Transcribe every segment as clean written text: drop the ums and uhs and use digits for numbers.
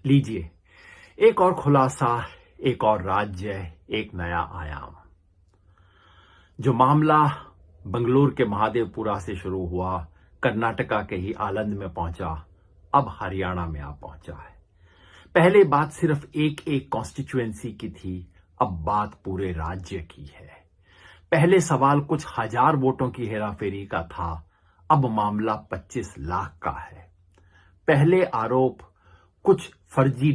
लीजिए, एक और खुलासा, एक और राज्य, एक नया आयाम। जो मामला बंगलुरु के महादेवपुरा से शुरू हुआ, कर्नाटका के ही आलंद में पहुंचा, अब हरियाणा में आ पहुंचा है। पहले बात सिर्फ एक कॉन्स्टिट्यूएंसी की थी, अब बात पूरे राज्य की है। पहले सवाल कुछ हजार वोटों की हेराफेरी का था, अब मामला 25 लाख का है। पहले आरोप कुछ फर्जी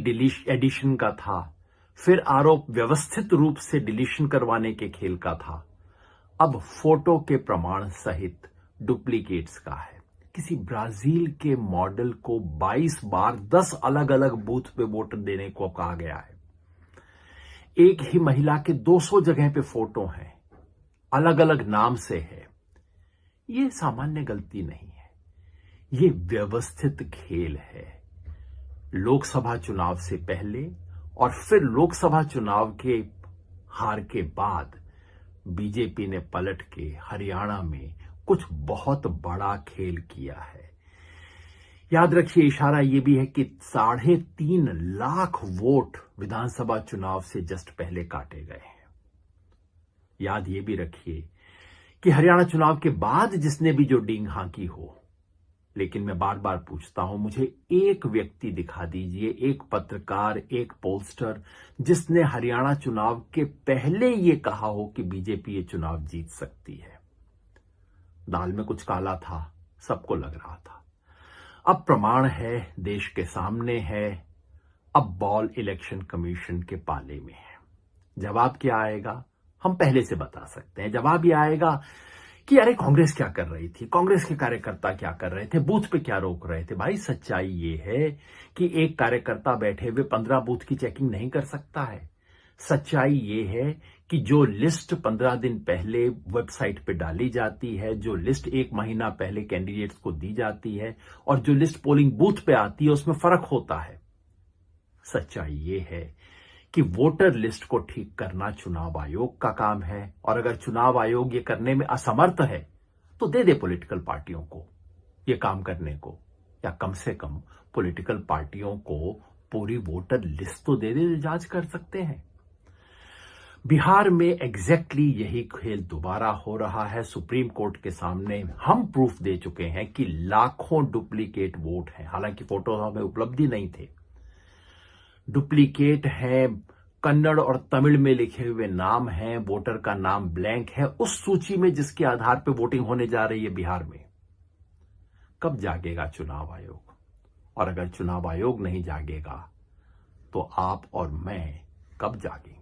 एडिशन का था, फिर आरोप व्यवस्थित रूप से डिलीशन करवाने के खेल का था, अब फोटो के प्रमाण सहित डुप्लीकेट्स का है। किसी ब्राजील के मॉडल को 22 बार 10 अलग अलग बूथ पे वोट देने को कहा गया है। एक ही महिला के 200 जगह पे फोटो हैं, अलग अलग नाम से है। ये सामान्य गलती नहीं है, ये व्यवस्थित खेल है। लोकसभा चुनाव से पहले और फिर लोकसभा चुनाव के हार के बाद बीजेपी ने पलट के हरियाणा में कुछ बहुत बड़ा खेल किया है। याद रखिए, इशारा यह भी है कि 3.5 लाख वोट विधानसभा चुनाव से जस्ट पहले काटे गए हैं। याद ये भी रखिए कि हरियाणा चुनाव के बाद जिसने भी जो डींग हाँकी हो, लेकिन मैं बार बार पूछता हूं, मुझे एक व्यक्ति दिखा दीजिए, एक पत्रकार, एक पोलस्टर, जिसने हरियाणा चुनाव के पहले ये कहा हो कि बीजेपी ये चुनाव जीत सकती है। दाल में कुछ काला था, सबको लग रहा था। अब प्रमाण है, देश के सामने है, अब बॉल इलेक्शन कमीशन के पाले में है। जवाब क्या आएगा हम पहले से बता सकते हैं। जवाब ये आएगा कि अरे कांग्रेस क्या कर रही थी, कांग्रेस के कार्यकर्ता क्या कर रहे थे, बूथ पे क्या रोक रहे थे। भाई सच्चाई ये है कि एक कार्यकर्ता बैठे हुए 15 बूथ की चेकिंग नहीं कर सकता है। सच्चाई ये है कि जो लिस्ट 15 दिन पहले वेबसाइट पे डाली जाती है, जो लिस्ट 1 महीना पहले कैंडिडेट्स को दी जाती है और जो लिस्ट पोलिंग बूथ पे आती है, उसमें फर्क होता है। सच्चाई ये है कि वोटर लिस्ट को ठीक करना चुनाव आयोग का काम है, और अगर चुनाव आयोग ये करने में असमर्थ है तो दे दे पॉलिटिकल पार्टियों को ये काम करने को, या कम से कम पॉलिटिकल पार्टियों को पूरी वोटर लिस्ट तो दे दे, जांच कर सकते हैं। बिहार में एग्जैक्टली यही खेल दोबारा हो रहा है। सुप्रीम कोर्ट के सामने हम प्रूफ दे चुके हैं कि लाखों डुप्लीकेट वोट हैं, हालांकि फोटो हमें उपलब्ध ही नहीं थे। डुप्लीकेट है, कन्नड़ और तमिल में लिखे हुए नाम हैं, वोटर का नाम ब्लैंक है उस सूची में जिसके आधार पर वोटिंग होने जा रही है बिहार में। कब जागेगा चुनाव आयोग? और अगर चुनाव आयोग नहीं जागेगा तो आप और मैं कब जागेंगे?